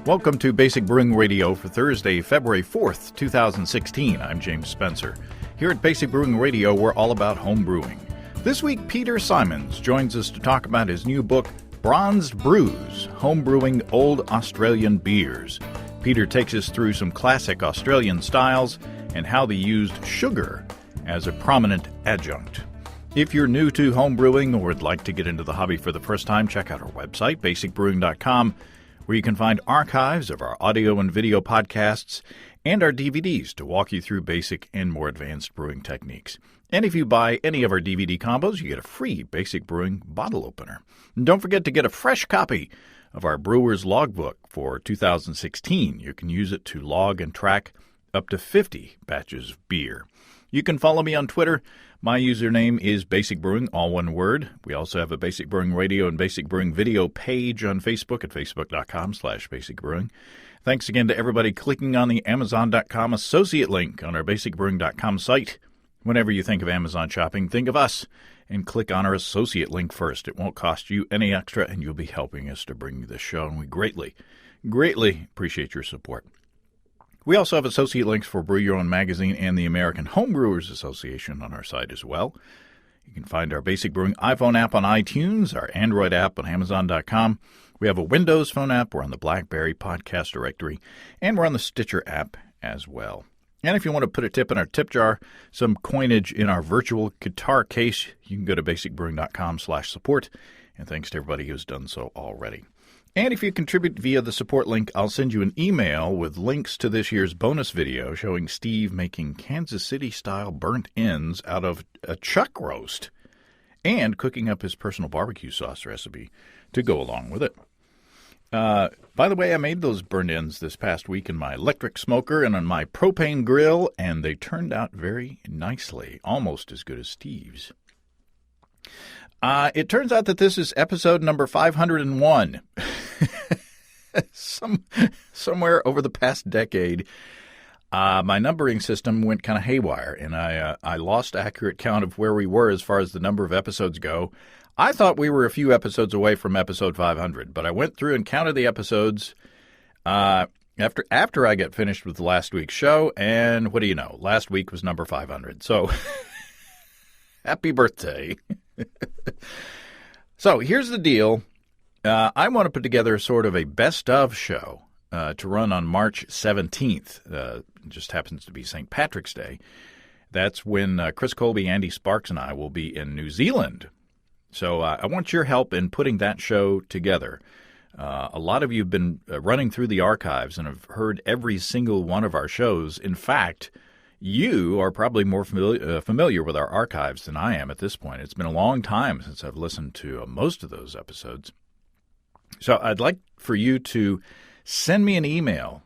Welcome to Basic Brewing Radio for Thursday, February 4th, 2016. I'm James Spencer. Here at Basic Brewing Radio, we're all about home brewing. This week, Peter Symons joins us to talk about his new book, Bronzed Brews, Home Brewing Old Australian Beers. Peter takes us through some classic Australian styles and how they used sugar as a prominent adjunct. If you're new to home brewing or would like to get into the hobby for the first time, check out our website, basicbrewing.com, where you can find archives of our audio and video podcasts and our DVDs to walk you through basic and more advanced brewing techniques. And if you buy any of our DVD combos, you get a free Basic Brewing bottle opener. And don't forget to get a fresh copy of our Brewer's Logbook for 2016. You can use it to log and track up to 50 batches of beer. You can follow me on Twitter. My username is Basic Brewing, all one word. We also have a Basic Brewing Radio and Basic Brewing Video page on Facebook at facebook.com/basicbrewing. Thanks again to everybody clicking on the Amazon.com associate link on our basicbrewing.com site. Whenever you think of Amazon shopping, think of us and click on our associate link first. It won't cost you any extra, and you'll be helping us to bring you this show, and we greatly, greatly appreciate your support. We also have associate links for Brew Your Own Magazine and the American Homebrewers Association on our site as well. You can find our Basic Brewing iPhone app on iTunes, our Android app on Amazon.com. We have a Windows phone app. We're on the BlackBerry podcast directory, and we're on the Stitcher app as well. And if you want to put a tip in our tip jar, some coinage in our virtual guitar case, you can go to basicbrewing.com/support. And thanks to everybody who's done so already. And if you contribute via the support link, I'll send you an email with links to this year's bonus video showing Steve making Kansas City-style burnt ends out of a chuck roast and cooking up his personal barbecue sauce recipe to go along with it. By the way, I made those burnt ends this past week in my electric smoker and on my propane grill, and they turned out very nicely, almost as good as Steve's. It turns out that this is episode number 501. Somewhere over the past decade, my numbering system went kind of haywire, and I lost accurate count of where we were as far as the number of episodes go. I thought we were a few episodes away from episode 500, but I went through and counted the episodes after I got finished with last week's show, and what do you know? Last week was number 500, so happy birthday. So here's the deal. I want to put together sort of a best-of show to run on March 17th. It just happens to be St. Patrick's Day. That's when Chris Colby, Andy Sparks, and I will be in New Zealand. So I want your help in putting that show together. A lot of you have been running through the archives and have heard every single one of our shows. In fact, you are probably more familiar with our archives than I am at this point. It's been a long time since I've listened to most of those episodes. So I'd like for you to send me an email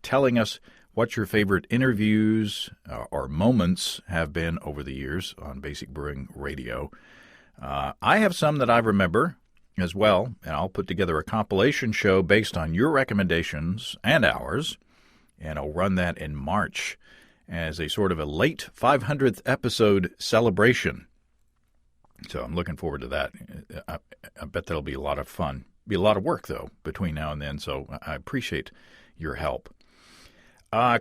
telling us what your favorite interviews or moments have been over the years on Basic Brewing Radio. I have some that I remember as well, and I'll put together a compilation show based on your recommendations and ours, and I'll run that in March as a sort of a late 500th episode celebration. So I'm looking forward to that. I bet that'll be a lot of fun. Be a lot of work, though, between now and then, so I appreciate your help.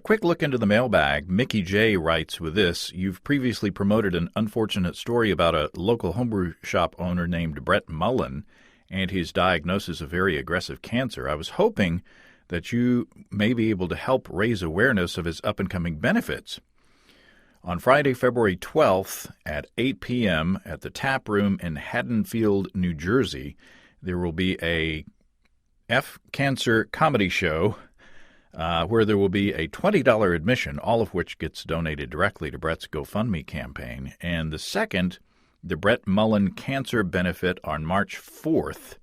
Quick look into the mailbag. Mickey J. writes with this: you've previously promoted an unfortunate story about a local homebrew shop owner named Brett Mullen and his diagnosis of very aggressive cancer. I was hoping that you may be able to help raise awareness of his up-and-coming benefits. On Friday, February 12th at 8 p.m. at the Tap Room in Haddonfield, New Jersey, there will be a F-Cancer comedy show where there will be a $20 admission, all of which gets donated directly to Brett's GoFundMe campaign. And the second, the Brett Mullen Cancer Benefit on March 4th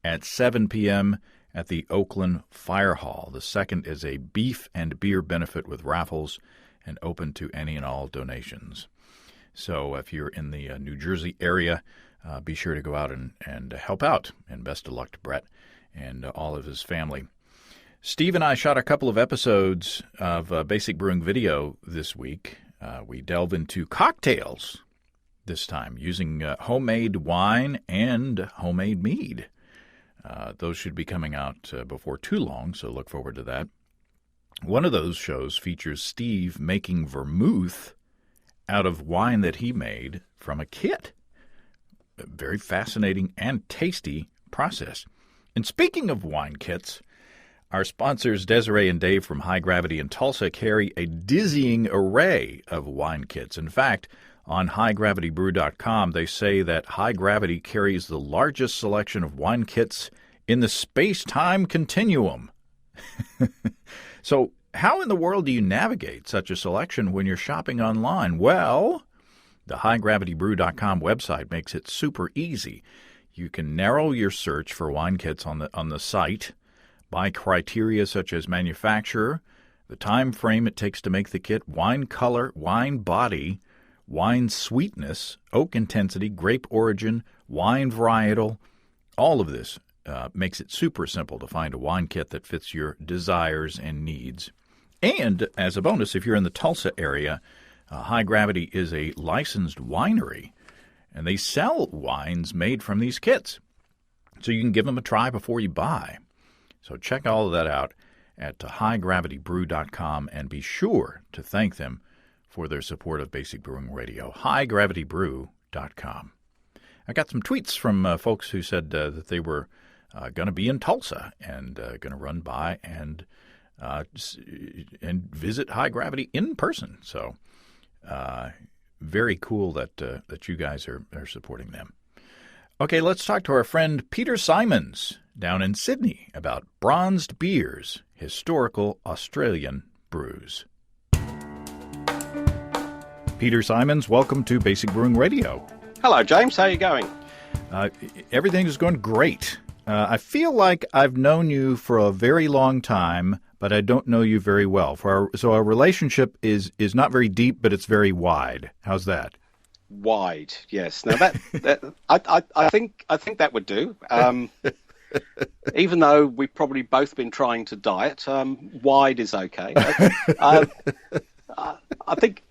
at 7 p.m. at the Oakland Fire Hall. The second is a beef and beer benefit with raffles and open to any and all donations. So if you're in the New Jersey area, be sure to go out and help out. And best of luck to Brett and all of his family. Steve and I shot a couple of episodes of Basic Brewing Video this week. We delve into cocktails this time, using homemade wine and homemade mead. Those should be coming out before too long, so look forward to that. One of those shows features Steve making vermouth out of wine that he made from a kit. A very fascinating and tasty process. And speaking of wine kits, our sponsors Desiree and Dave from High Gravity in Tulsa carry a dizzying array of wine kits. In fact, on highgravitybrew.com, they say that High Gravity carries the largest selection of wine kits in the space-time continuum. So how in the world do you navigate such a selection when you're shopping online? Well, the highgravitybrew.com website makes it super easy. You can narrow your search for wine kits on the site by criteria such as manufacturer, the time frame it takes to make the kit, wine color, wine body, wine sweetness, oak intensity, grape origin, wine varietal. All of this makes it super simple to find a wine kit that fits your desires and needs. And as a bonus, if you're in the Tulsa area, High Gravity is a licensed winery, and they sell wines made from these kits. So you can give them a try before you buy. So check all of that out at highgravitybrew.com and be sure to thank them for their support of Basic Brewing Radio. highgravitybrew.com. I got some tweets from folks who said that they were going to be in Tulsa and going to run by and visit High Gravity in person. So very cool that you guys are supporting them. Okay, let's talk to our friend Peter Symons down in Sydney about Bronzed Beers, historical Australian brews. Peter Symons, welcome to Basic Brewing Radio. Hello, James. How are you going? Everything is going great. I feel like I've known you for a very long time, but I don't know you very well. So our relationship is not very deep, but it's very wide. How's that? Wide, yes. Now I think that would do. Even though we've probably both been trying to diet, wide is okay. I think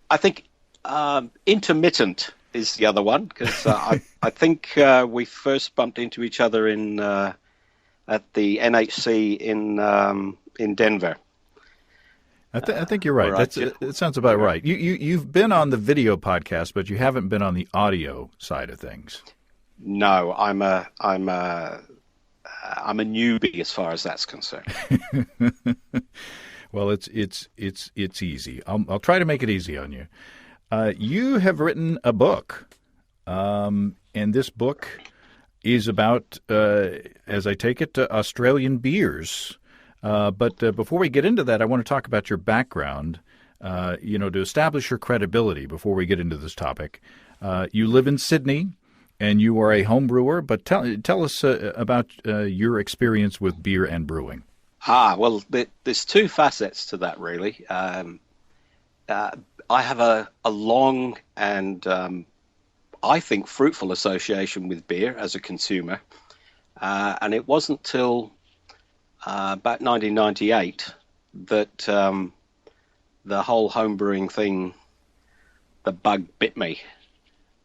intermittent is the other one, because I think we first bumped into each other at the NHC in Denver. I think you're right. It sounds about right. You've been on the video podcast, but you haven't been on the audio side of things. No, I'm a newbie as far as that's concerned. Well, it's easy. I'll try to make it easy on you. You have written a book, and this book is about, as I take it, Australian beers. But before we get into that, I want to talk about your background, to establish your credibility before we get into this topic. You live in Sydney, and you are a home brewer, but tell us about your experience with beer and brewing. Well, there's two facets to that, really. I have a long and I think fruitful association with beer as a consumer, and it wasn't till about 1998 that the whole homebrewing thing, the bug bit me.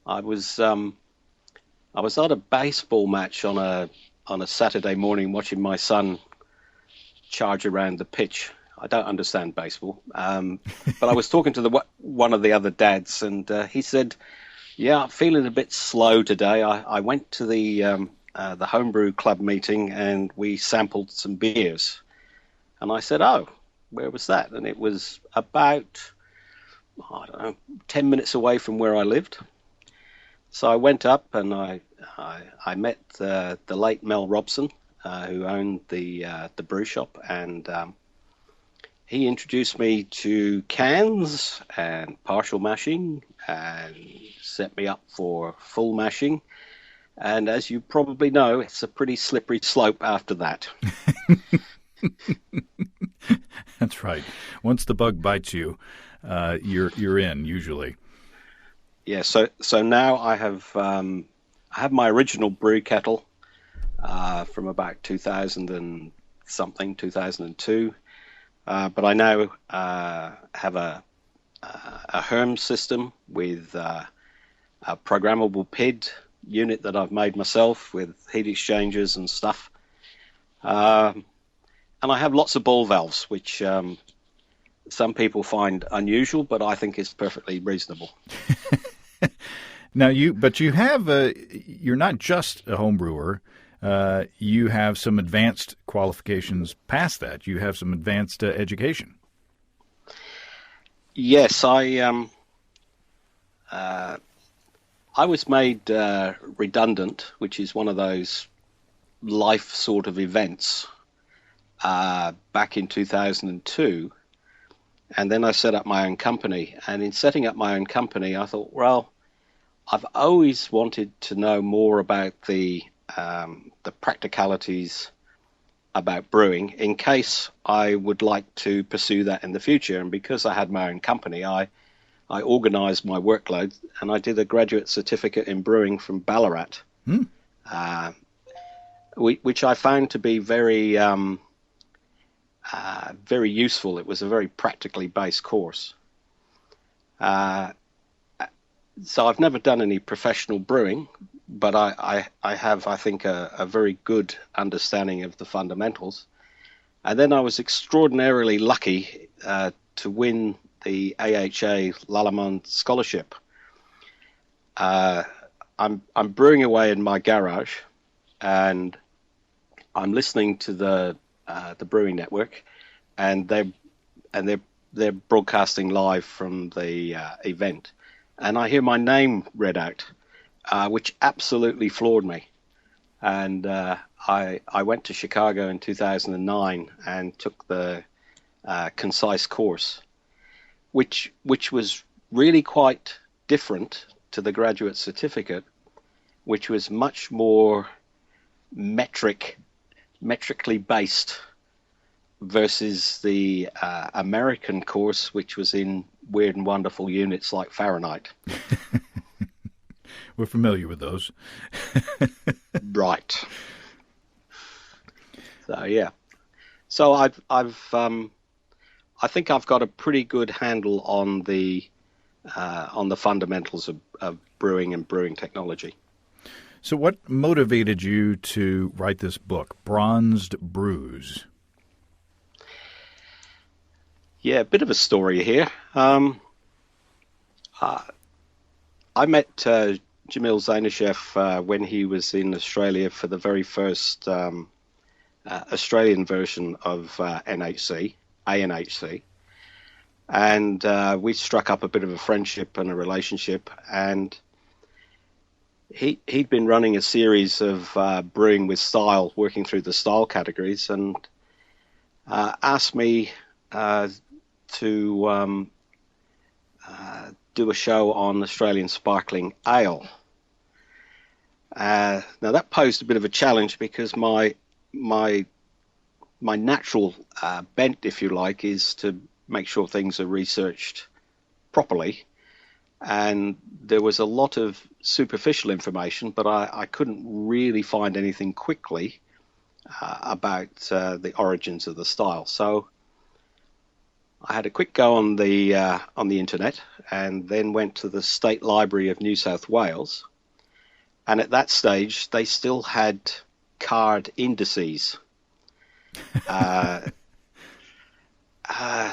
I was at a baseball match on a Saturday morning watching my son charge around the pitch. I don't understand baseball, but I was talking to one of the other dads, and he said, "Yeah, I'm feeling a bit slow today. I went to the homebrew club meeting and we sampled some beers." And I said, "Oh, where was that?" And it was about, 10 minutes away from where I lived. So I went up and I met the late Mel Robson, who owned the brew shop, and he introduced me to cans and partial mashing and set me up for full mashing. And as you probably know, it's a pretty slippery slope after that. That's right. Once the bug bites you, you're in usually. Yeah. So now I have my original brew kettle from about 2000 and something, 2002. But I now have a Herm system with a programmable PID unit that I've made myself with heat exchangers and stuff. And I have lots of ball valves, which some people find unusual, but I think is perfectly reasonable. Now but you have you're not just a home brewer. You have some advanced qualifications past that. You have some advanced education. Yes, I was made redundant, which is one of those life sort of events, back in 2002. And then I set up my own company. And in setting up my own company, I thought, well, I've always wanted to know more about the practicalities about brewing in case I would like to pursue that in the future. And because I had my own company, I organized my workload and I did a graduate certificate in brewing from Ballarat, which I found to be very, very useful. It was a very practically based course. So I've never done any professional brewing, but I have, I think, a very good understanding of the fundamentals. And then I was extraordinarily lucky to win the AHA Lallemand Scholarship. I'm brewing away in my garage, and I'm listening to the Brewing Network, and they're broadcasting live from the event, and I hear my name read out, which absolutely floored me. And I went to Chicago in 2009 and took the concise course, which was really quite different to the graduate certificate, which was much more metrically based versus the American course, which was in weird and wonderful units like Fahrenheit. We're familiar with those. Right. So yeah. So I think I've got a pretty good handle on the fundamentals of brewing and brewing technology. So what motivated you to write this book, Bronzed Brews? Yeah, a bit of a story here. I met Jamil Zainashev when he was in Australia for the very first Australian version of ANHC. And we struck up a bit of a friendship and a relationship, and he'd been running a series of brewing with style, working through the style categories, and asked me to do a show on Australian sparkling ale. Now that posed a bit of a challenge because my natural bent, if you like, is to make sure things are researched properly. And there was a lot of superficial information, but I couldn't really find anything quickly about the origins of the style. So I had a quick go on the internet, and then went to the State Library of New South Wales. And at that stage, they still had card indices.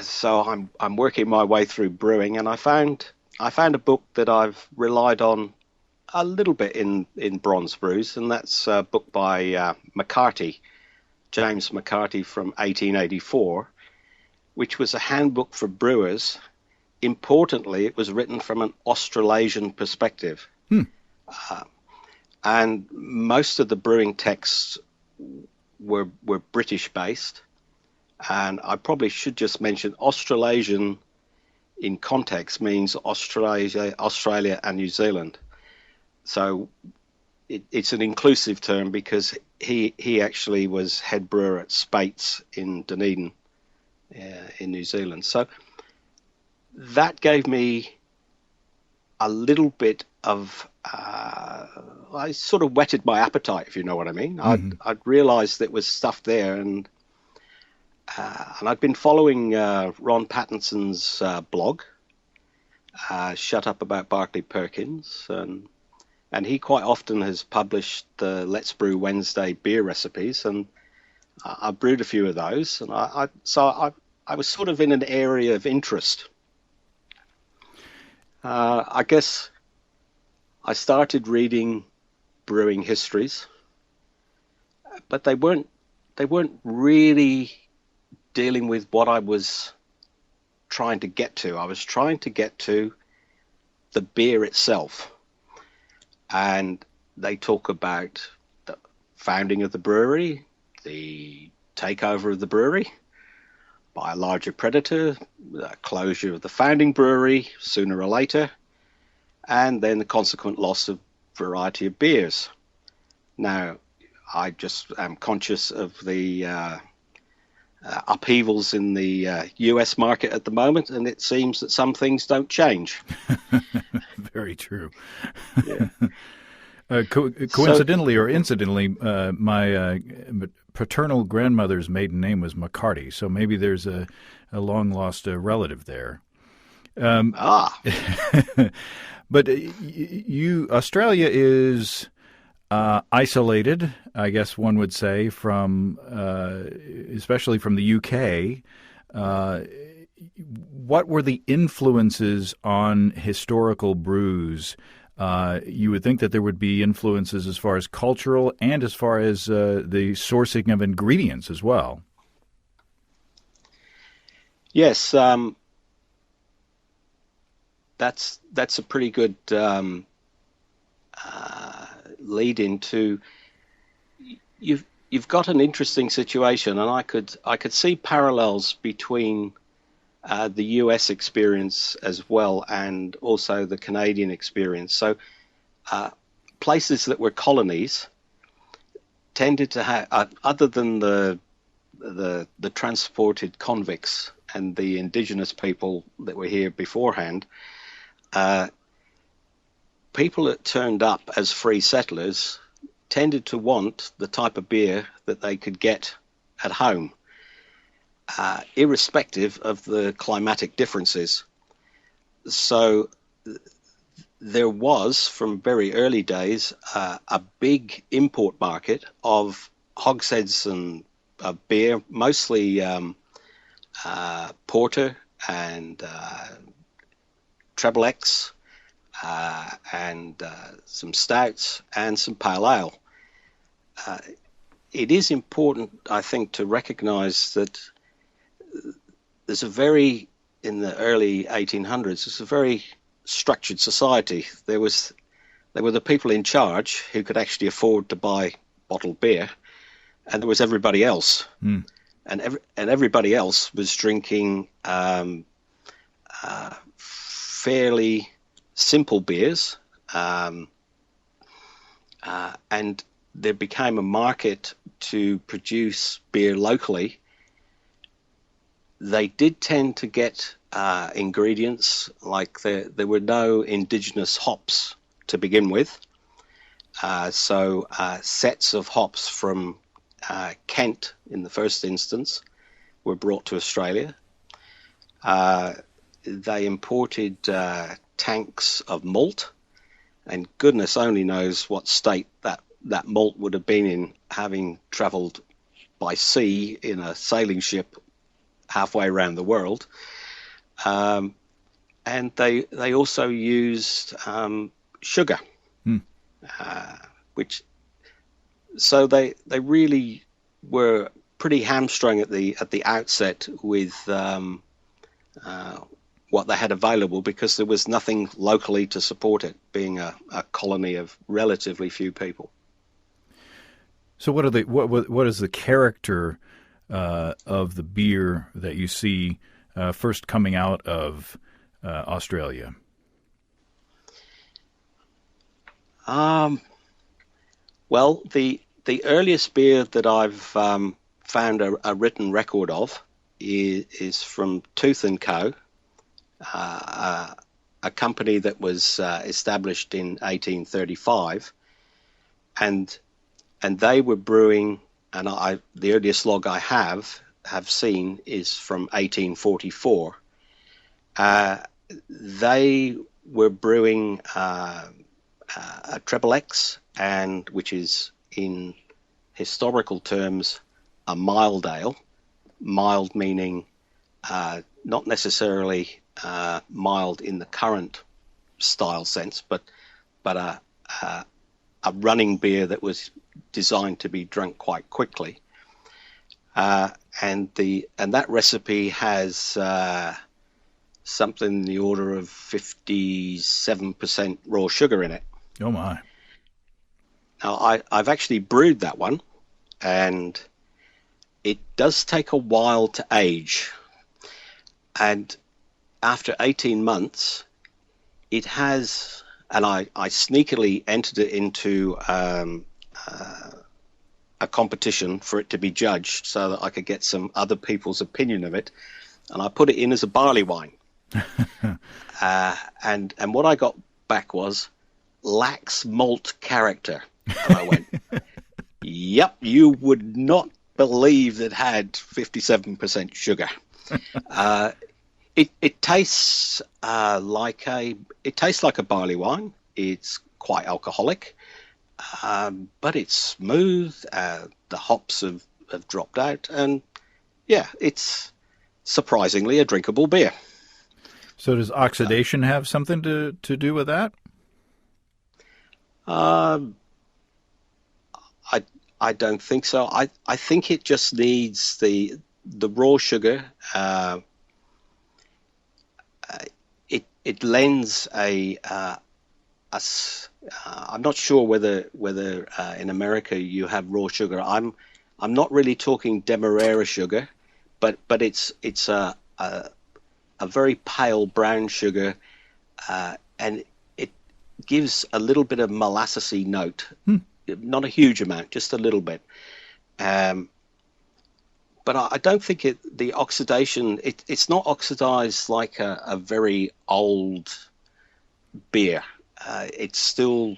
So I'm working my way through brewing, and I found a book that I've relied on a little bit in Bronzed Brews, and that's a book by James McCarty from 1884, which was a handbook for brewers. Importantly, it was written from an Australasian perspective. And most of the brewing texts were British-based. And I probably should just mention Australasian in context means Australia and New Zealand. So it's an inclusive term because he actually was head brewer at Speight's in Dunedin in New Zealand. So that gave me a little bit of I sort of whetted my appetite, if you know what I mean. Mm-hmm. I'd realised there was stuff there, and I'd been following Ron Pattinson's blog, Shut Up About Barclay Perkins, and he quite often has published the Let's Brew Wednesday beer recipes, and I brewed a few of those, and I was sort of in an area of interest. I guess I started reading brewing histories, but they weren't really dealing with what I was trying to get to. I was trying to get to the beer itself, and they talk about the founding of the brewery, the takeover of the brewery by a larger predator, the closure of the founding brewery sooner or later, and then the consequent loss of variety of beers. Now, I just am conscious of the upheavals in the US market at the moment, and it seems that some things don't change. Very true. Yeah. Coincidentally or incidentally, my paternal grandmother's maiden name was McCarty, so maybe there's a long lost relative there. Ah, But Australia is isolated, I guess one would say, from especially from the UK. What were the influences on historical brews? You would think that there would be influences as far as cultural and as far as the sourcing of ingredients as well. yes, that's a pretty good lead into you've got an interesting situation, and I could see parallels between the US experience as well and also the Canadian experience. So places that were colonies tended to have, other than the transported convicts and the indigenous people that were here beforehand, people that turned up as free settlers tended to want the type of beer that they could get at home, irrespective of the climatic differences. So there was, from very early days, a big import market of hogsheads and beer, mostly porter and treble X, and some stouts and some pale ale. It is important, I think, to recognise that in the early 1800s, it's a very structured society. There were the people in charge who could actually afford to buy bottled beer, and there was everybody else. Mm. And everybody else was drinking fairly simple beers, and there became a market to produce beer locally. They did tend to get ingredients, like there were no indigenous hops to begin with. So sets of hops from Kent, in the first instance, were brought to Australia. They imported tanks of malt, and goodness only knows what state that malt would have been in, having travelled by sea in a sailing ship halfway around the world. And they also used sugar, which, so they really were pretty hamstrung at the outset with what they had available, because there was nothing locally to support it, being a colony of relatively few people. So what is the character of the beer that you see first coming out of Australia? Well, the earliest beer that I've found a written record of is from Tooth and Co., a company that was established in 1835, and they were brewing. And the earliest log I have seen is from 1844. They were brewing a treble X, and which is in historical terms a mild ale, mild meaning not necessarily mild in the current style sense, but a running beer that was designed to be drunk quite quickly. And that recipe has something in the order of 57% raw sugar in it. Oh my! Now I've actually brewed that one, and it does take a while to age. And after 18 months, it has, and I sneakily entered it into a competition for it to be judged so that I could get some other people's opinion of it. And I put it in as a barley wine. And what I got back was lacks malt character. And I went, yep, you would not believe that had 57% sugar. It tastes like a barley wine. It's quite alcoholic, but it's smooth. The hops have dropped out, and yeah, it's surprisingly a drinkable beer. So does oxidation have something to do with that? I don't think so. I think it just needs the raw sugar. It lends I'm not sure whether in America you have raw sugar. I'm not really talking Demerara sugar, but it's a very pale brown sugar, and it gives a little bit of molassesy note. Not a huge amount, just a little bit. But I don't think the oxidation, it's not oxidized like a very old beer. It's still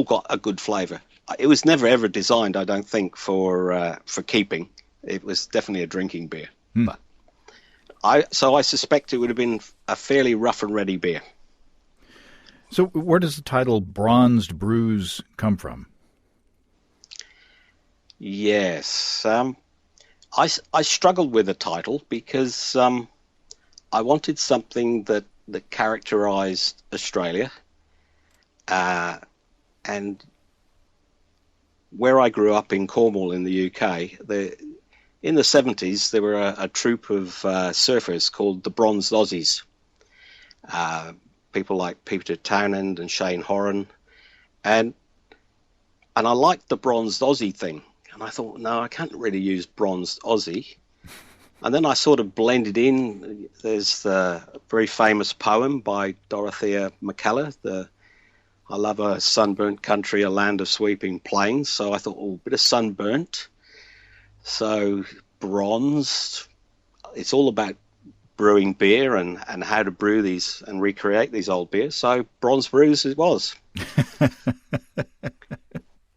got a good flavor. It was never ever designed, I don't think, for keeping. It was definitely a drinking beer. But I suspect it would have been a fairly rough and ready beer. So where does the title Bronzed Brews come from? Yes. I struggled with the title because I wanted something that characterized Australia. And where I grew up in Cornwall in the UK, in the 70s, there were a troupe of surfers called the Bronzed Aussies. People like Peter Townend and Shane Horan. And I liked the Bronzed Aussie thing. And I thought, no, I can't really use Bronzed Aussie. And then I sort of blended in. There's the very famous poem by Dorothea McKellar, I love a sunburnt country, a land of sweeping plains. So I thought, a bit of sunburnt. So bronzed. It's all about brewing beer and how to brew these and recreate these old beers. So Bronzed Brews it was.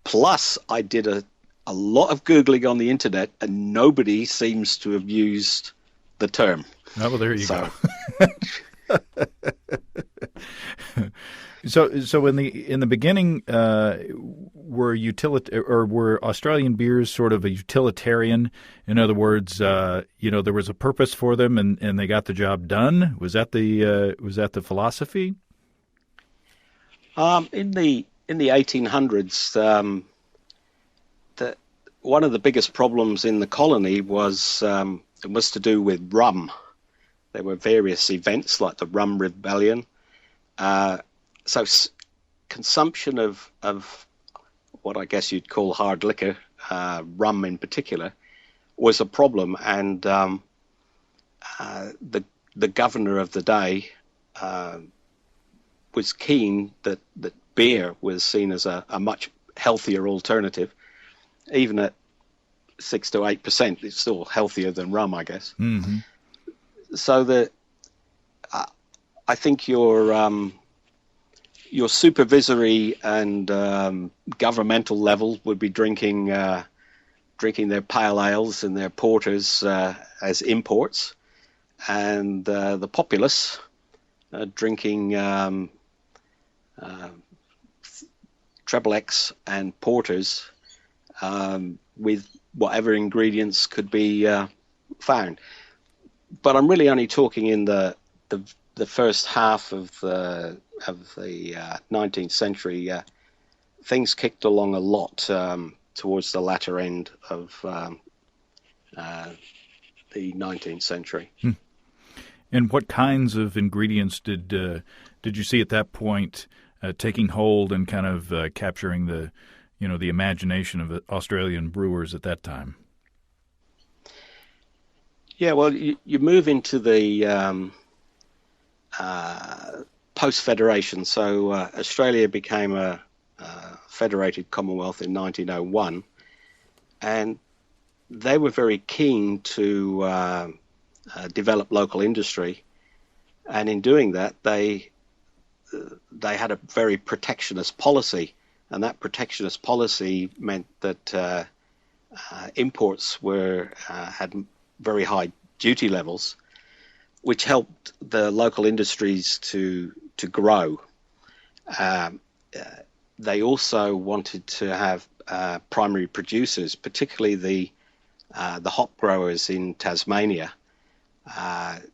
Plus, I did a lot of Googling on the internet, and nobody seems to have used the term. Oh, well, there you go. So in the beginning, were Australian beers sort of a utilitarian? In other words, there was a purpose for them, and they got the job done. Was that the philosophy? In the 1800s, one of the biggest problems in the colony was to do with rum. There were various events like the Rum Rebellion. So consumption of what I guess you'd call hard liquor, rum in particular, was a problem. And the governor of the day was keen that beer was seen as a much healthier alternative. Even at 6 to 8%, it's still healthier than rum, I guess. Mm-hmm. So I think your supervisory and governmental level would be drinking their pale ales and their porters as imports, and the populace drinking Treble X and porters with whatever ingredients could be found. But I'm really only talking in the first half of the 19th century. Things kicked along a lot towards the latter end of the 19th century. And what kinds of ingredients did you see at that point taking hold and kind of capturing the imagination of Australian brewers at that time? Yeah, well, you move into the post-federation. So Australia became a federated Commonwealth in 1901, and they were very keen to develop local industry. And in doing that, they had a very protectionist policy, and that protectionist policy meant that imports had very high duty levels, which helped the local industries to grow. They also wanted to have primary producers, particularly the hop growers in Tasmania,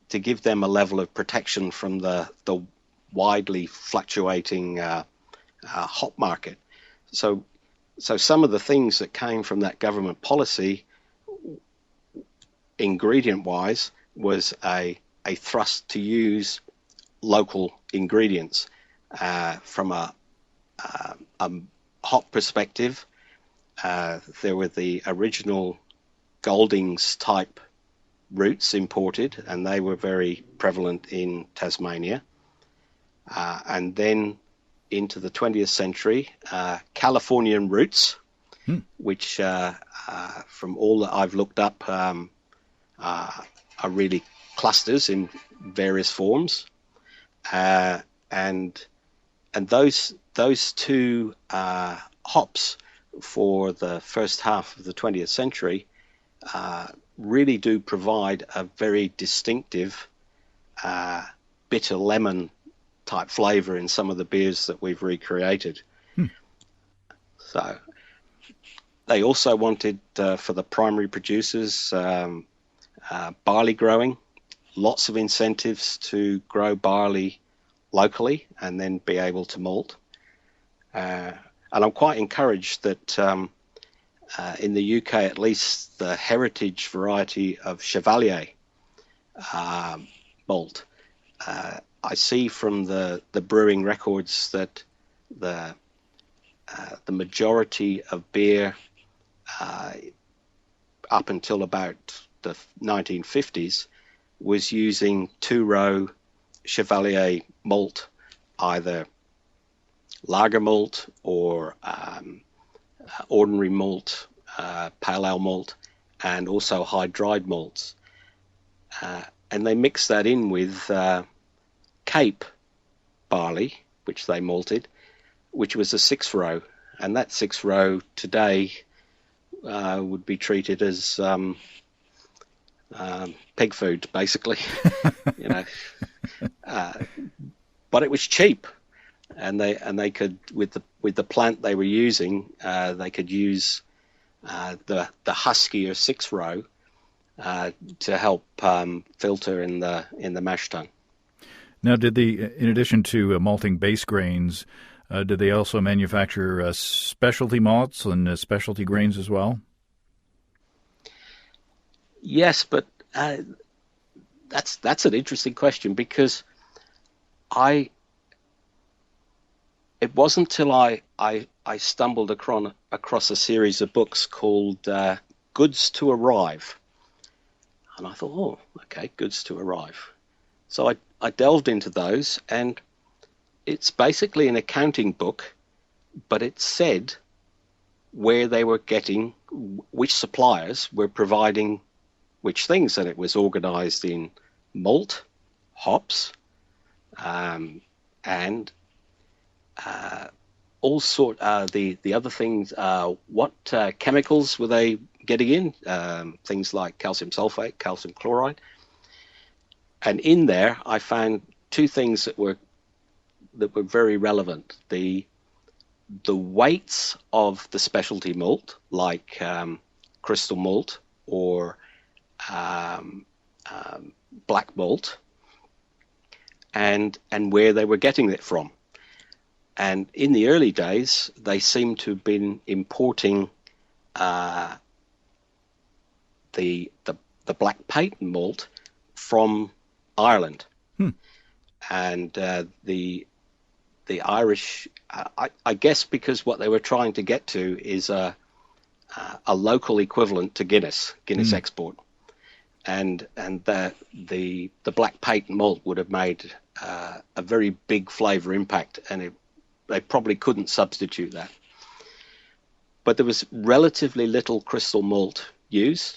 to give them a level of protection from the widely fluctuating hop market. So some of the things that came from that government policy, ingredient-wise, was a thrust to use local ingredients. From a hop perspective, there were the original Goldings type roots imported, and they were very prevalent in Tasmania. And then into the 20th century, Californian roots, which from all that I've looked up are really clusters in various forms. And those two hops for the first half of the 20th century really do provide a very distinctive bitter lemon type flavor in some of the beers that we've recreated. So they also wanted for the primary producers barley growing, lots of incentives to grow barley locally and then be able to malt. And I'm quite encouraged that in the UK, at least, the heritage variety of Chevalier malt, I see from the brewing records that the majority of beer up until about the 1950s was using two-row Chevalier malt, either lager malt or ordinary malt, pale ale malt, and also high dried malts. And they mix that in with Cape barley, which they malted, which was a 6-row. And that 6-row today would be treated as pig food, basically. But it was cheap, and they could, with the plant they were using, they could use the huskier 6-row to help filter in the mash tun. Now, in addition to malting base grains, did they also manufacture specialty malts and specialty grains as well? Yes, but that's an interesting question, because it wasn't till I stumbled across a series of books called Goods to Arrive, and I thought, oh, okay, Goods to Arrive. So I delved into those, and it's basically an accounting book, but it said where they were getting, which suppliers were providing which things, and it was organized in malt, hops, and all sort. The other things, what chemicals were they getting in? Things like calcium sulfate, calcium chloride. And in there, I found two things that were very relevant. The the weights of the specialty malt, like crystal malt or um, black malt, and where they were getting it from. And in the early days, they seem to have been importing the black patent malt from Ireland, and the Irish, I guess, because what they were trying to get to is a local equivalent to Guinness export, and the black patent malt would have made a very big flavour impact, and they probably couldn't substitute that. But there was relatively little crystal malt used,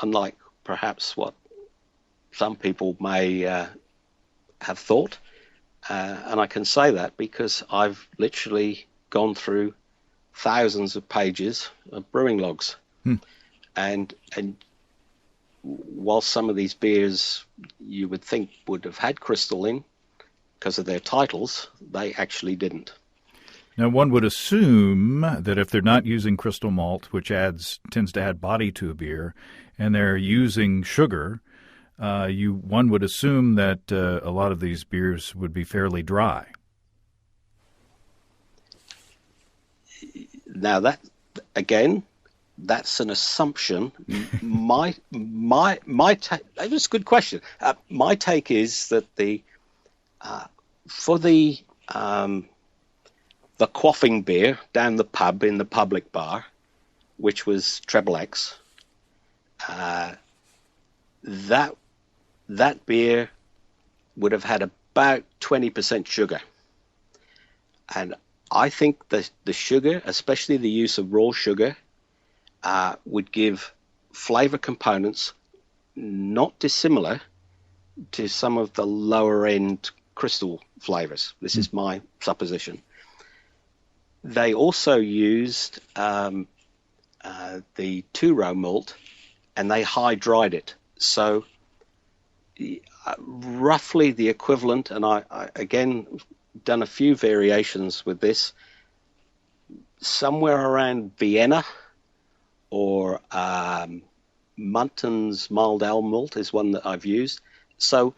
unlike perhaps what some people may have thought. And I can say that because I've literally gone through thousands of pages of brewing logs. And while some of these beers you would think would have had crystal in because of their titles, they actually didn't. Now, one would assume that if they're not using crystal malt, which tends to add body to a beer, and they're using sugar, one would assume that a lot of these beers would be fairly dry. Now that, again, that's an assumption. That's a good question. My take is that for the quaffing beer down the pub in the public bar, which was Treble X, that beer would have had about 20% sugar. And I think the sugar, especially the use of raw sugar, would give flavour components not dissimilar to some of the lower end crystal flavours. This is my supposition. They also used the 2-row malt, and they high dried it. So roughly the equivalent, and I again done a few variations with this, somewhere around Vienna or Munton's mild ale malt is one that I've used. So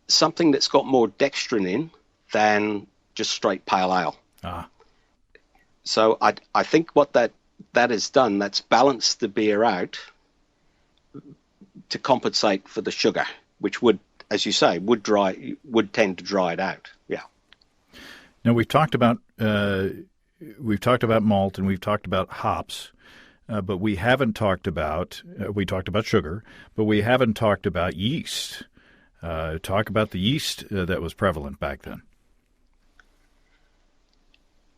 something that's got more dextrin in than just straight pale ale. So I think what that has done, that's balanced the beer out to compensate for the sugar, which would, as you say, would tend to dry it out. Yeah. Now we've talked about malt and we've talked about hops, but we haven't talked about we talked about sugar, but we haven't talked about yeast. Talk about the yeast that was prevalent back then.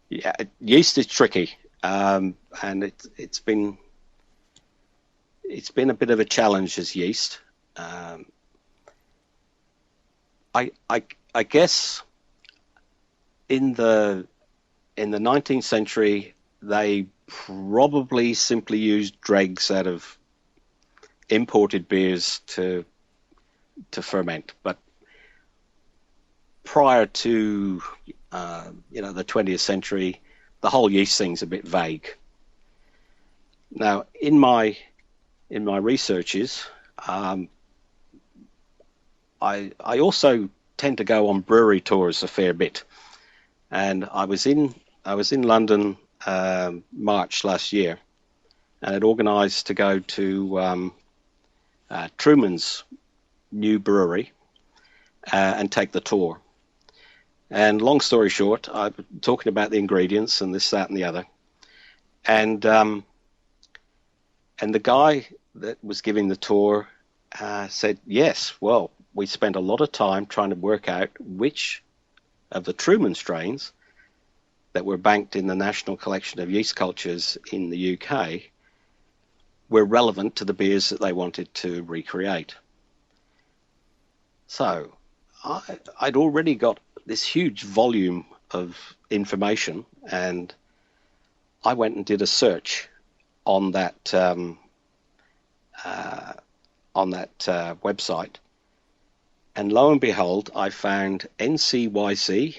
Yeah, yeast is tricky, and it's been a bit of a challenge as yeast. I guess in the 19th century they probably simply used dregs out of imported beers to ferment, but prior to the 20th century, the whole yeast thing's a bit vague. Now, in my researches, I also tend to go on brewery tours a fair bit, and I was in London March last year, and had organised to go to Truman's new brewery and take the tour. And long story short, I'm talking about the ingredients and this, that, and the other. And the guy that was giving the tour said, yes, well, we spent a lot of time trying to work out which of the Truman strains that were banked in the National Collection of Yeast Cultures in the UK were relevant to the beers that they wanted to recreate. So I'd already got this huge volume of information, and I went and did a search on that website, And lo and behold, I found NCYC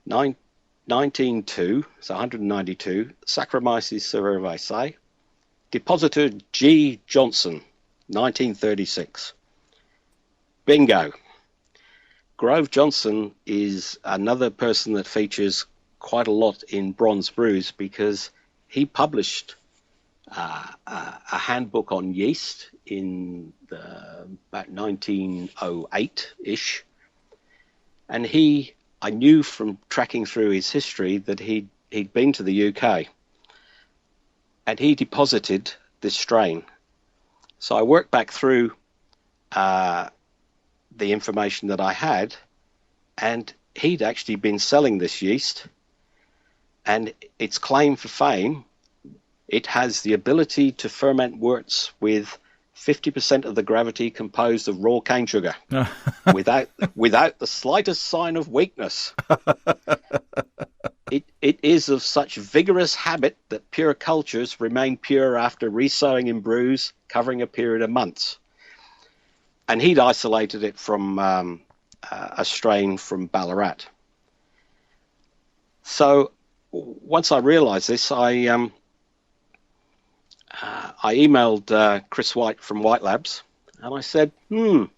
192, so 192, Saccharomyces cerevisiae, Depositor G. Johnson, 1936. Bingo. Grove Johnson is another person that features quite a lot in Bronzed Brews because he published a handbook on yeast in about 1908-ish. And I knew from tracking through his history that he'd been to the UK. And he deposited this strain. So I worked back through the information that I had, and he'd actually been selling this yeast, and its claim for fame, it has the ability to ferment worts with 50% of the gravity composed of raw cane sugar without the slightest sign of weakness. It is of such vigorous habit that pure cultures remain pure after resowing in brews covering a period of months. And he'd isolated it from a strain from Ballarat. So once I realized this, I emailed Chris White from White Labs, and I said, would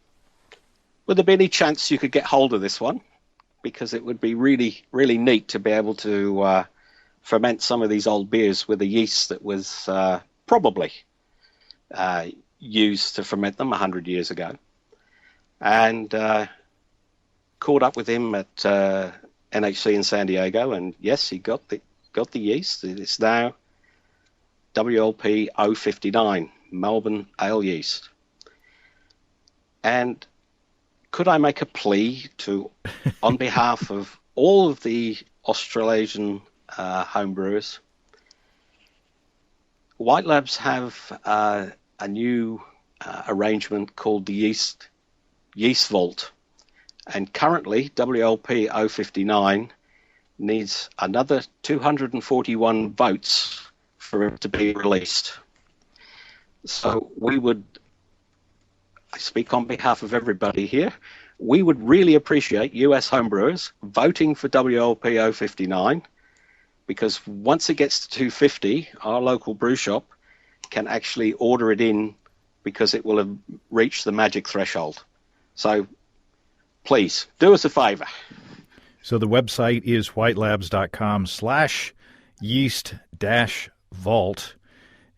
there be any chance you could get hold of this one? Because it would be really, really neat to be able to ferment some of these old beers with a yeast that was probably used to ferment them 100 years ago. And caught up with him at NHC in San Diego, and yes, he got the yeast. It's now WLP 059, Melbourne Ale Yeast. And could I make a plea on behalf of all of the Australasian homebrewers? White Labs have a new arrangement called the Yeast Vault, and currently WLP 059 needs another 241 votes for it to be released. So I speak on behalf of everybody here, we would really appreciate US homebrewers voting for WLP 059, because once it gets to 250, our local brew shop can actually order it in because it will have reached the magic threshold. So please do us a favor. So the website is whitelabs.com/yeast-vault.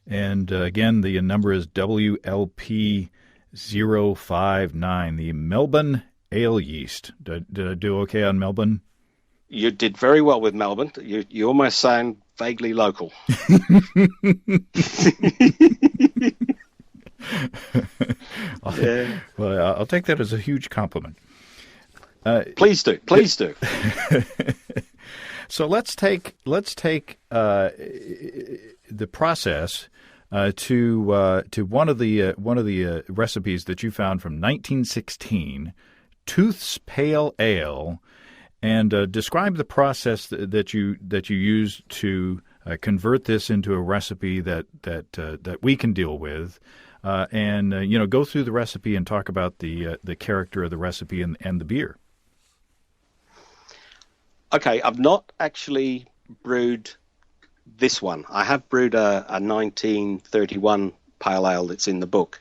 And again, the number is WLP 059, the Melbourne Ale Yeast. Did I do okay on Melbourne? You did very well with Melbourne. You almost sound vaguely local. Yeah. Well, I'll take that as a huge compliment. Please do. So let's take the process to one of the recipes that you found from 1916, Tooth's Pale Ale, and describe the process that you used to convert this into a recipe that we can deal with. And go through the recipe and talk about the character of the recipe and the beer. Okay, I've not actually brewed this one. I have brewed a 1931 pale ale that's in the book.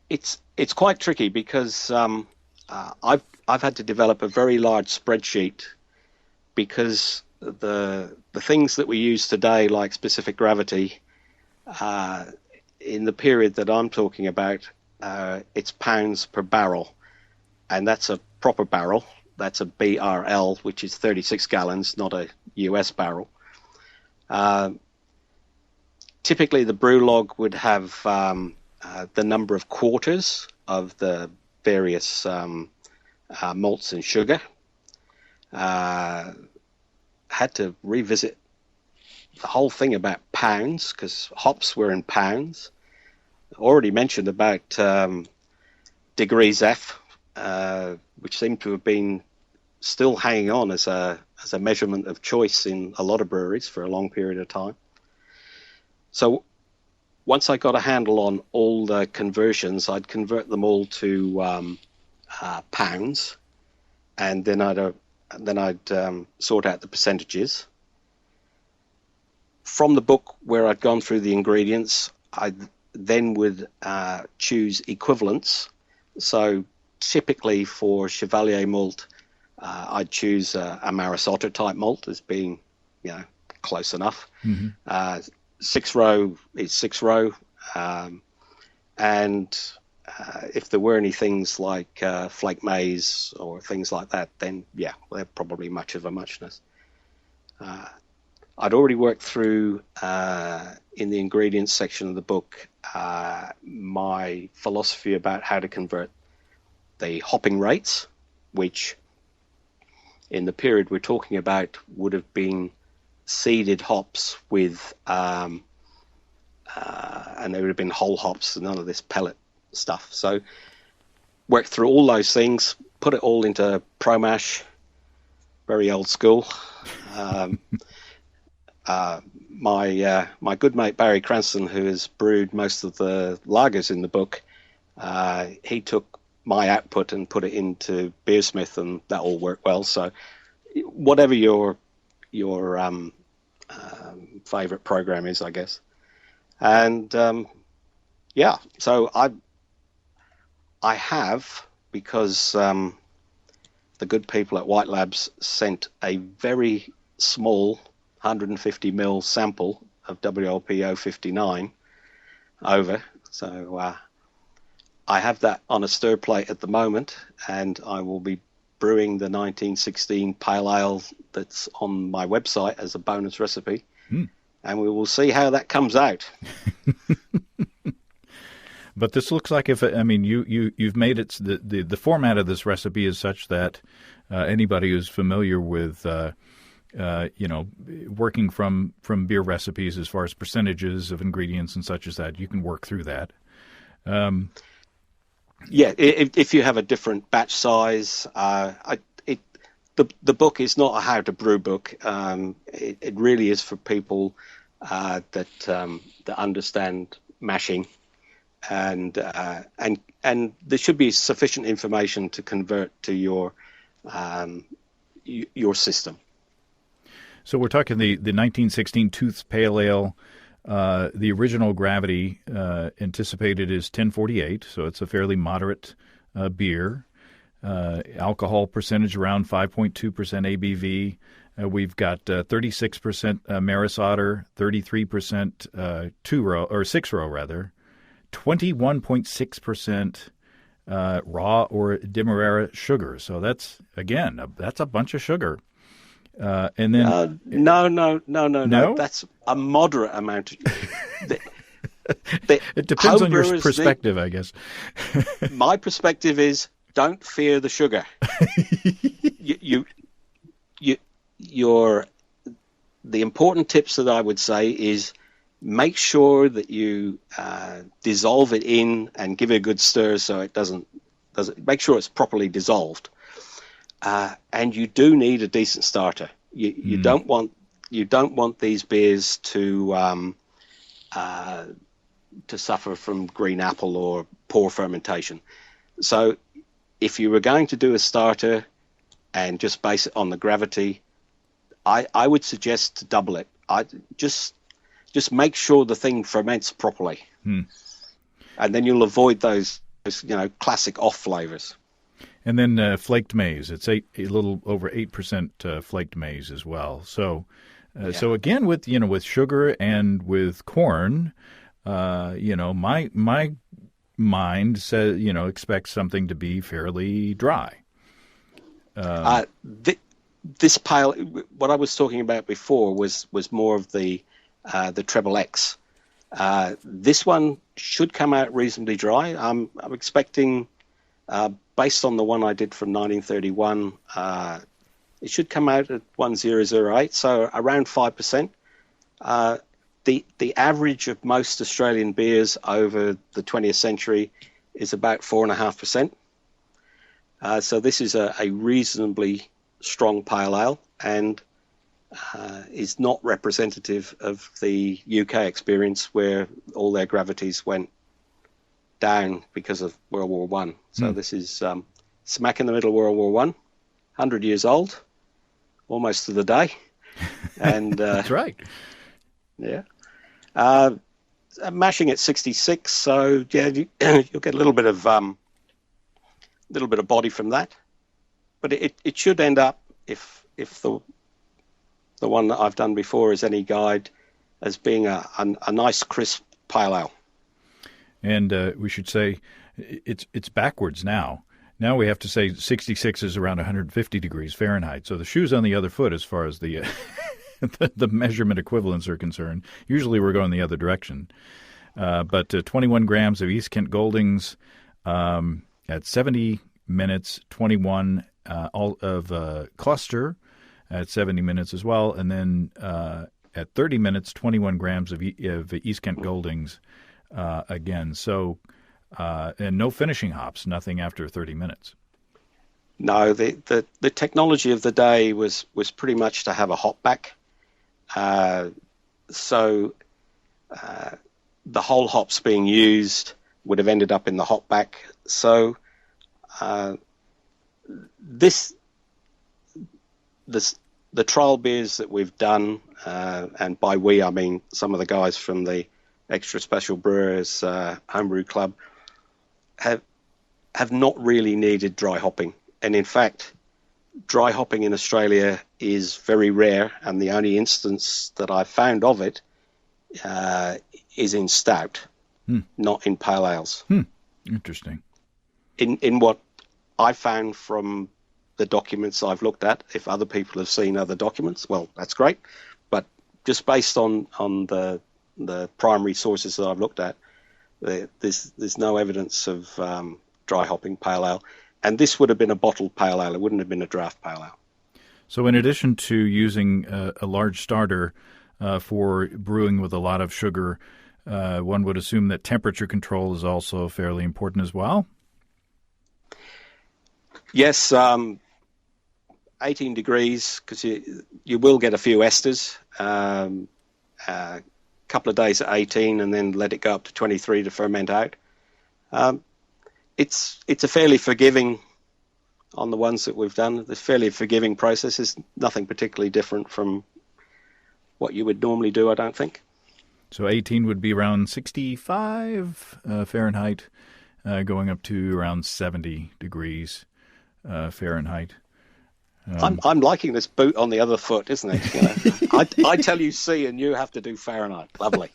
It's quite tricky because I've had to develop a very large spreadsheet because the things that we use today, like specific gravity, in the period that I'm talking about, it's pounds per barrel, and that's a proper barrel. That's a BRL, which is 36 gallons, not a US barrel. Typically, the brew log would have the number of quarters of the various malts and sugar. Had to revisit the whole thing about pounds because hops were in pounds. Already mentioned about degrees F, which seem to have been still hanging on as a measurement of choice in a lot of breweries for a long period of time. So once I got a handle on all the conversions, I'd convert them all to pounds, and then I'd sort out the percentages. From the book where I'd gone through the ingredients, I then would choose equivalents. So typically for Chevalier malt, I'd choose a Maris Otter type malt as being, close enough. Mm-hmm. 6 row is 6 row, and if there were any things like flake maize or things like that, then they're probably much of a muchness. I'd already worked through in the ingredients section of the book my philosophy about how to convert the hopping rates, which in the period we're talking about would have been seeded hops with, and they would have been whole hops and none of this pellet stuff. So worked through all those things, put it all into Pro Mash, very old school. My good mate Barry Cranston, who has brewed most of the lagers in the book, he took my output and put it into Beersmith, and that all worked well. So whatever your favorite program is, I guess. And so I have, because the good people at White Labs sent a very small 150 ml sample of WLP 059 over. So I have that on a stir plate at the moment, and I will be brewing the 1916 Pale Ale that's on my website as a bonus recipe. And we will see how that comes out. But this looks like you've made it, the format of this recipe is such that anybody who's familiar with working from beer recipes as far as percentages of ingredients and such as that, you can work through that. If you have a different batch size, the book is not a how to brew book. It really is for people that understand mashing, and there should be sufficient information to convert to your system. So we're talking the 1916 Tooth's Pale Ale. The original gravity anticipated is 1048, so it's a fairly moderate beer. Alcohol percentage around 5.2% ABV. We've got 36% Maris Otter, 33% 2-row or 6-row rather, 21.6% raw or Demerara sugar. So that's a bunch of sugar. And then no. That's a moderate amount. It depends on your perspective, I guess. My perspective is don't fear the sugar. The important tips that I would say is make sure that you dissolve it in and give it a good stir so it doesn't make sure it's properly dissolved. And you do need a decent starter. You don't want these beers to suffer from green apple or poor fermentation. So if you were going to do a starter and just base it on the gravity, I would suggest to double it. I just make sure the thing ferments properly, and then you'll avoid those classic off flavors. And then flaked maize. It's a little over 8% flaked maize as well. So, so again with sugar and with corn, my mind says expects something to be fairly dry. This pale, what I was talking about before was more of the Treble X. This one should come out reasonably dry. I'm expecting. Based on the one I did from 1931, it should come out at 1008, so around 5%. The average of most Australian beers over the 20th century is about 4.5%. So this is a reasonably strong pale ale, and is not representative of the UK experience, where all their gravities went down because of World War One. So this is smack in the middle of World War One, 100 years old, almost to the day. And That's right. Yeah. Mashing at 66, so yeah, you'll get a little bit of body from that, but it should end up, if the one that I've done before is any guide, as being a nice crisp pale ale. And we should say it's backwards now. Now we have to say 66 is around 150 degrees Fahrenheit. So the shoe's on the other foot as far as the the measurement equivalents are concerned. Usually we're going the other direction. But 21 grams of East Kent Goldings at 70 minutes, 21 all of cluster at 70 minutes as well. And then at 30 minutes, 21 grams of East Kent Goldings again. So, and no finishing hops, nothing after 30 minutes. No, the technology of the day was pretty much to have a hop back. So the whole hops being used would have ended up in the hop back. So the trial beers that we've done, and by we I mean some of the guys from the Extra Special Brewers Homebrew Club, have not really needed dry hopping. And in fact, dry hopping in Australia is very rare, and the only instance that I've found of it is in stout, not in pale ales. Interesting. In what I found from the documents I've looked at, if other people have seen other documents, well, that's great. But just based on the primary sources that I've looked at, there's no evidence of dry hopping pale ale. And this would have been a bottled pale ale. It wouldn't have been a draft pale ale. So in addition to using a large starter for brewing with a lot of sugar, one would assume that temperature control is also fairly important as well? Yes, 18 degrees, because you will get a few esters. A couple of days at 18 and then let it go up to 23 to ferment out. It's a fairly forgiving, on the ones that we've done, the fairly forgiving process. Is nothing particularly different from what you would normally do, I don't think. So 18 would be around 65 Fahrenheit, going up to around 70 degrees Fahrenheit. I'm liking this boot on the other foot, isn't it? You know? I tell you C and you have to do Fahrenheit. Lovely.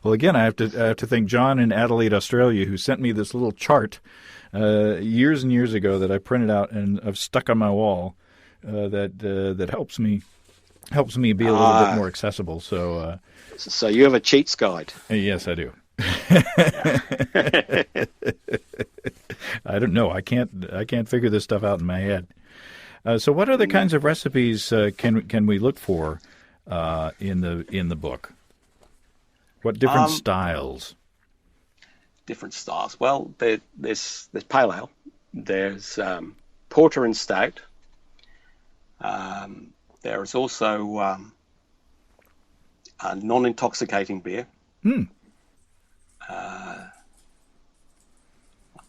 Well, again, I have to thank John in Adelaide, Australia, who sent me this little chart years and years ago that I printed out and I've stuck on my wall that helps me be a little bit more accessible. So you have a cheats guide? Yes, I do. I don't know. I can't figure this stuff out in my head. So, what other kinds of recipes can we look for in the book? What different styles? Different styles. Well, there's pale ale. There's porter and stout. There is also a non-intoxicating beer.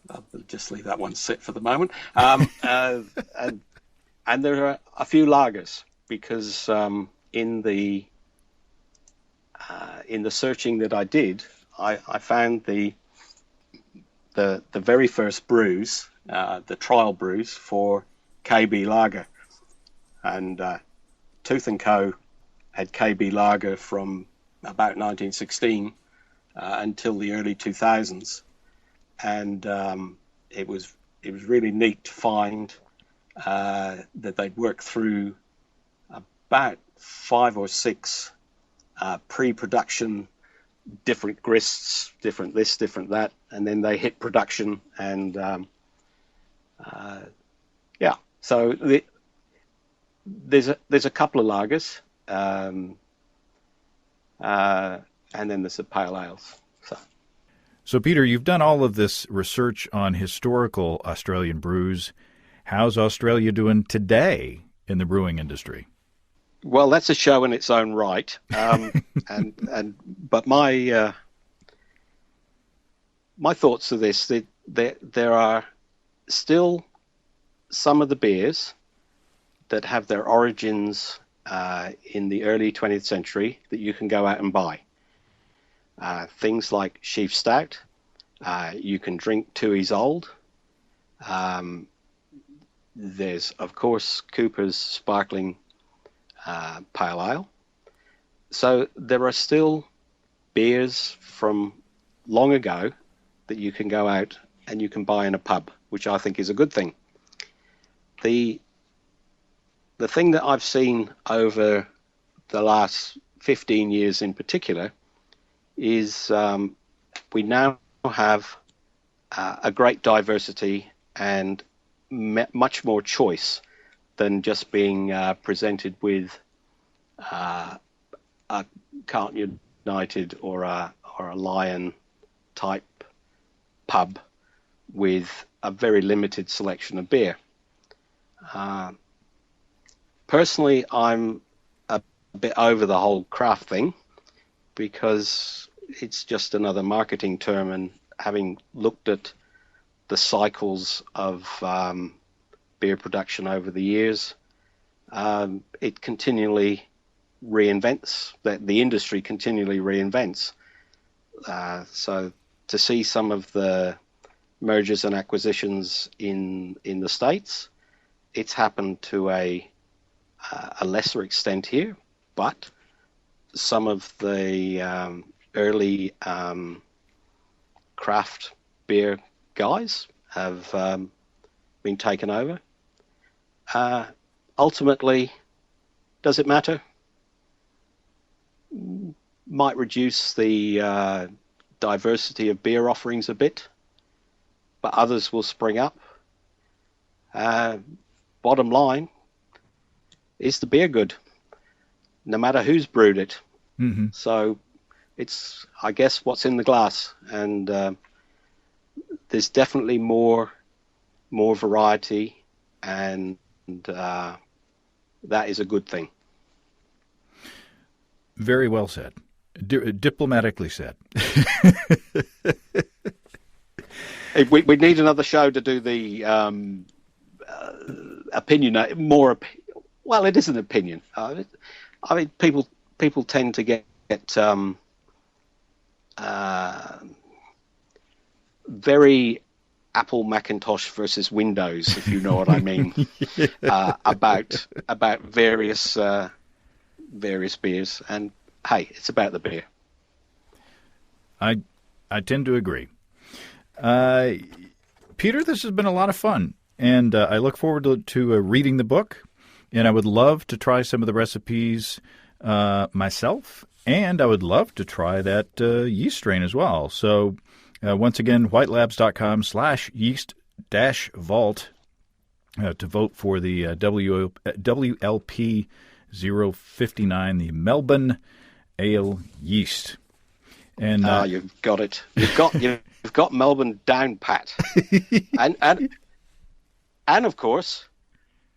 I'll just leave that one sit for the moment. And there are a few lagers, because in the searching that I did, I found the very first brews, the trial brews for KB Lager, and Tooth and Co had KB Lager from about 1916 until the early 2000s, and it was really neat to find that they'd worked through about 5 or 6 pre-production, different grists, different this, different that, and then they hit production, and so there's a couple of lagers, and then there's the pale ales. So, Peter, you've done all of this research on historical Australian brews. How's Australia doing today in the brewing industry? Well, that's a show in its own right. But my thoughts are this: that there are still some of the beers that have their origins in the early 20th century that you can go out and buy. Things like Sheaf Stout, you can drink Tooheys Old. There's, of course, Cooper's Sparkling Pale Ale. So there are still beers from long ago that you can go out and you can buy in a pub, which I think is a good thing. The thing that I've seen over the last 15 years in particular is we now have a great diversity and much more choice than just being presented with a Carlton United or a Lion type pub with a very limited selection of beer. Personally, I'm a bit over the whole craft thing because it's just another marketing term, and having looked at the cycles of beer production over the years, it continually reinvents, the industry continually reinvents. So to see some of the mergers and acquisitions in the States, it's happened to a lesser extent here, but some of the early craft beer guys have been taken over. Ultimately, does it matter? Might reduce the diversity of beer offerings a bit, but others will spring up. Bottom line, is the beer good? No matter who's brewed it. Mm-hmm. So it's, I guess, what's in the glass, and there's definitely more variety, and that is a good thing. Very well said. Diplomatically said. Hey, we need another show to do the opinion. Well, it is an opinion. I mean, people tend to get very Apple Macintosh versus Windows, if you know what I mean, about various beers. And hey, it's about the beer. I tend to agree. Peter, this has been a lot of fun, and I look forward to reading the book, and I would love to try some of the recipes myself, and I would love to try that yeast strain as well. So once again, whitelabs.com/yeast-vault to vote for the WLP 059, the Melbourne Ale Yeast. And you've got it. You've got Melbourne down pat. and of course,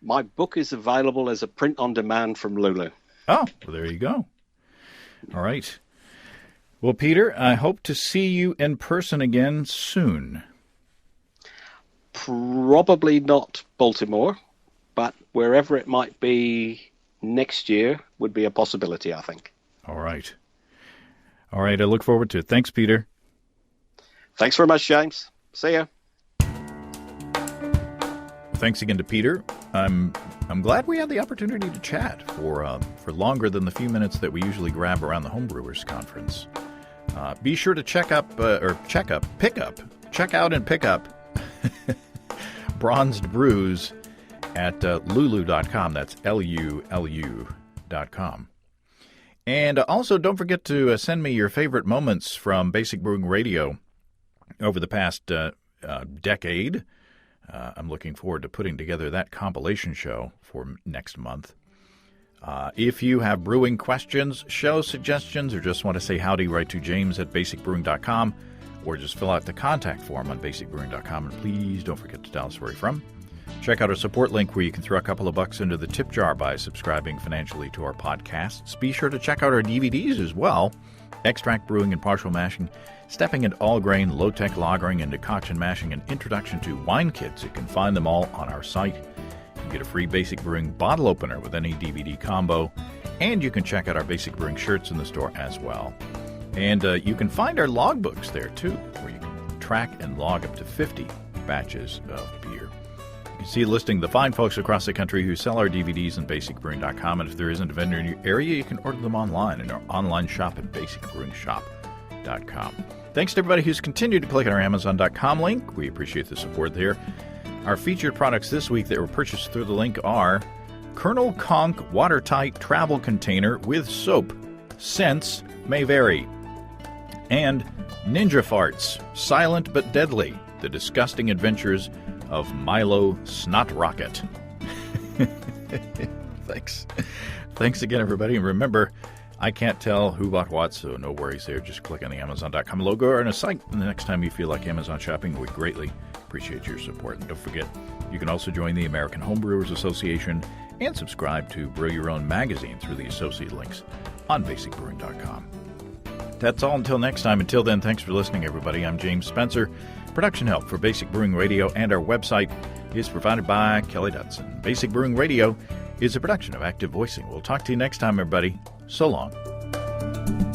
my book is available as a print on demand from Lulu. Oh, well, there you go. All right. Well, Peter, I hope to see you in person again soon. Probably not Baltimore, but wherever it might be next year would be a possibility, I think. All right. All right, I look forward to it. Thanks, Peter. Thanks very much, James. See ya. Thanks again to Peter. I'm glad we had the opportunity to chat for longer than the few minutes that we usually grab around the Homebrewers Conference. Be sure to check out and pick up Bronzed Brews at lulu.com. That's LULU.com. And also, don't forget to send me your favorite moments from Basic Brewing Radio over the past decade. I'm looking forward to putting together that compilation show for next month. If you have brewing questions, show suggestions, or just want to say howdy, write to james@basicbrewing.com, or just fill out the contact form on basicbrewing.com. And please don't forget to tell us where you're from. Check out our support link where you can throw a couple of bucks into the tip jar by subscribing financially to our podcasts. Be sure to check out our DVDs as well. Extract Brewing and Partial Mashing, Stepping into All Grain, Low-Tech Lagering and Decoction Mashing, and Introduction to Wine Kits. You can find them all on our site. You can get a free Basic Brewing bottle opener with any DVD combo, and you can check out our Basic Brewing shirts in the store as well. And you can find our logbooks there, too, where you can track and log up to 50 batches of beer. You can see a listing of the fine folks across the country who sell our DVDs on basicbrewing.com, and if there isn't a vendor in your area, you can order them online in our online shop at basicbrewingshop.com. Thanks to everybody who's continued to click on our Amazon.com link. We appreciate the support there. Our featured products this week that were purchased through the link are Colonel Conk Watertight Travel Container with Soap. Scents may vary. And Ninja Farts, Silent but Deadly, The Disgusting Adventures of Milo Snot Rocket. Thanks. Thanks again, everybody. And remember, I can't tell who bought what, so no worries there. Just click on the Amazon.com logo or on a site. And the next time you feel like Amazon shopping, we greatly appreciate your support. And don't forget, you can also join the American Homebrewers Association and subscribe to Brew Your Own magazine through the associate links on basicbrewing.com. That's all until next time. Until then, thanks for listening, everybody. I'm James Spencer. Production help for Basic Brewing Radio and our website is provided by Kelly Dutson. Basic Brewing Radio is a production of Active Voicing. We'll talk to you next time, everybody. So long.